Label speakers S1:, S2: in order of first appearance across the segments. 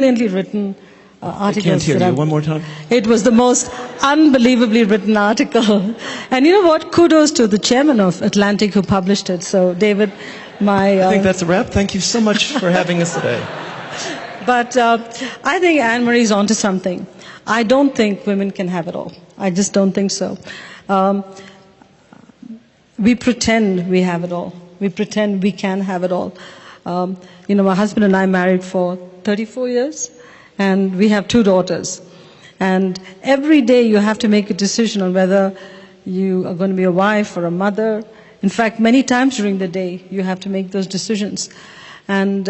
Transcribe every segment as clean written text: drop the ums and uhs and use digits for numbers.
S1: brilliantly written articles.
S2: I can't hear you. One more time.
S1: It was the most unbelievably written article. And you know what? Kudos to the chairman of Atlantic who published it. So, David,
S2: I think that's a wrap. Thank you so much for having us today.
S1: But I think Anne-Marie's onto something. I don't think women can have it all. I just don't think so. We pretend we have it all. We pretend we can have it all. My husband and I married for 34 years, and we have 2 daughters. And every day you have to make a decision on whether you are going to be a wife or a mother. In fact, many times during the day you have to make those decisions. And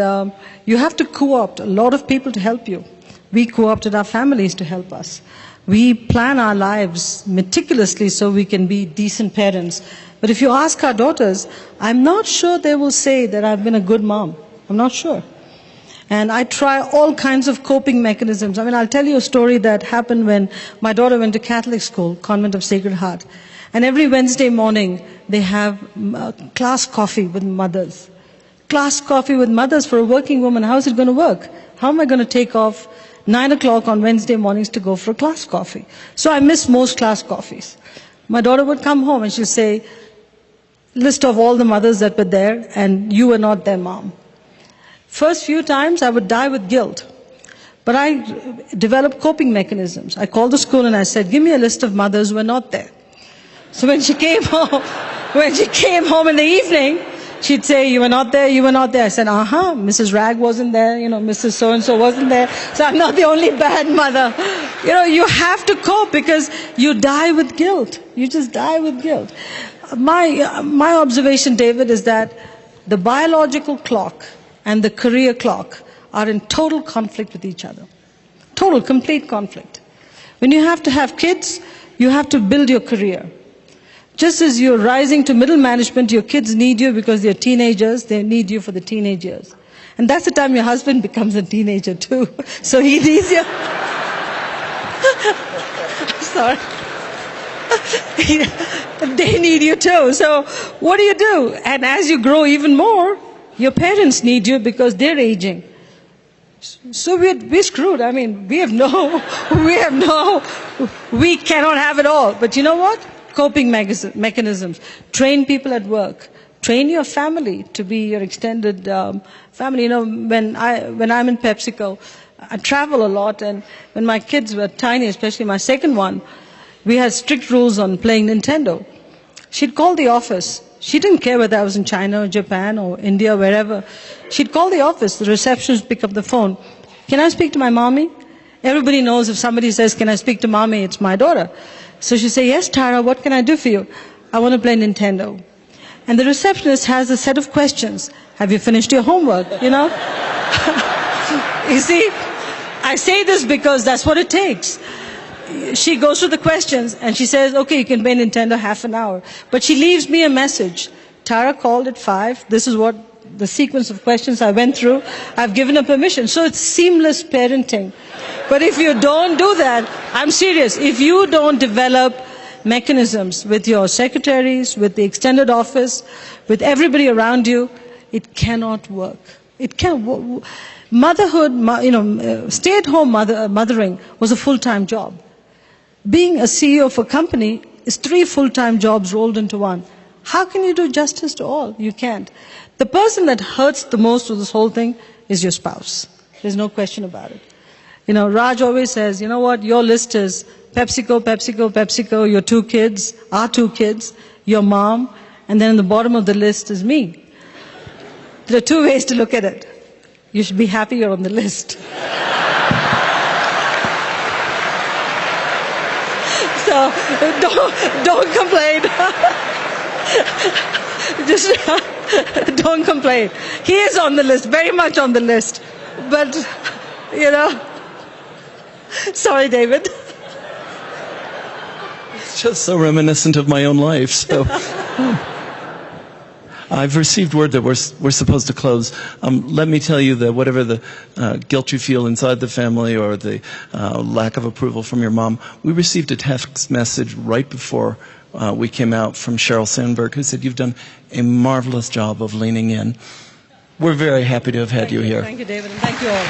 S1: you have to co-opt a lot of people to help you. We co-opted our families to help us. We plan our lives meticulously so we can be decent parents. But if you ask our daughters, I'm not sure they will say that I've been a good mom. I'm not sure. And I try all kinds of coping mechanisms. I mean, I'll tell you a story that happened when my daughter went to Catholic school, Convent of Sacred Heart. And every Wednesday morning, they have class coffee with mothers. Class coffee with mothers for a working woman. How is it going to work? How am I going to take off 9 o'clock on Wednesday mornings to go for a class coffee? So I miss most class coffees. My daughter would come home and she'd say, list of all the mothers that were there, and you were not their mom. First few times I would die with guilt. But I developed coping mechanisms. I called the school and I said, give me a list of mothers who were not there. So when she came home in the evening, she'd say, you were not there, you were not there. I said, Mrs. Rag wasn't there, Mrs. So-and-so wasn't there. So I'm not the only bad mother. You have to cope because you die with guilt. You just die with guilt. My observation, David, is that the biological clock and the career clock are in total conflict with each other. Total, complete conflict. When you have to have kids, you have to build your career. Just as you're rising to middle management, your kids need you because they're teenagers, they need you for the teenage years. And that's the time your husband becomes a teenager too. So he needs you. Sorry. They need you too. So what do? And as you grow even more, your parents need you because they're aging. So we're screwed. I mean, we cannot have it all. But you know what? Coping mechanisms. Train people at work. Train your family to be your extended family. When I'm in PepsiCo, I travel a lot, and when my kids were tiny, especially my second one, we had strict rules on playing Nintendo. She'd call the office. She didn't care whether I was in China or Japan or India, wherever. She'd call the office. The receptionist would pick up the phone. Can I speak to my mommy? Everybody knows if somebody says, can I speak to mommy, it's my daughter. So she'd say, yes, Tara, what can I do for you? I want to play Nintendo. And the receptionist has a set of questions. Have you finished your homework? You see, I say this because that's what it takes. She goes through the questions and she says, okay, you can play Nintendo half an hour. But she leaves me a message. Tara called at 5. This is what the sequence of questions I went through. I've given her permission. So it's seamless parenting. But if you don't do that, I'm serious, if you don't develop mechanisms with your secretaries, with the extended office, with everybody around you, it cannot work. It can't work. Motherhood, stay-at-home mothering was a full-time job. Being a CEO of a company is 3 full-time jobs rolled into one. How can you do justice to all? You can't. The person that hurts the most with this whole thing is your spouse. There's no question about it. Raj always says, you know what, your list is PepsiCo, PepsiCo, PepsiCo, your 2 kids, our 2 kids, your mom, and then the bottom of the list is me. There are 2 ways to look at it. You should be happy you're on the list. So don't complain. Just don't complain. He is on the list, very much on the list. But, sorry, David.
S2: It's just so reminiscent of my own life. So I've received word that we're supposed to close. Let me tell you that whatever the guilt you feel inside the family or the lack of approval from your mom, we received a text message right before we came out from Sheryl Sandberg, who said, you've done a marvelous job of leaning in. We're very happy to have had you here.
S1: Thank you, David, and thank you all.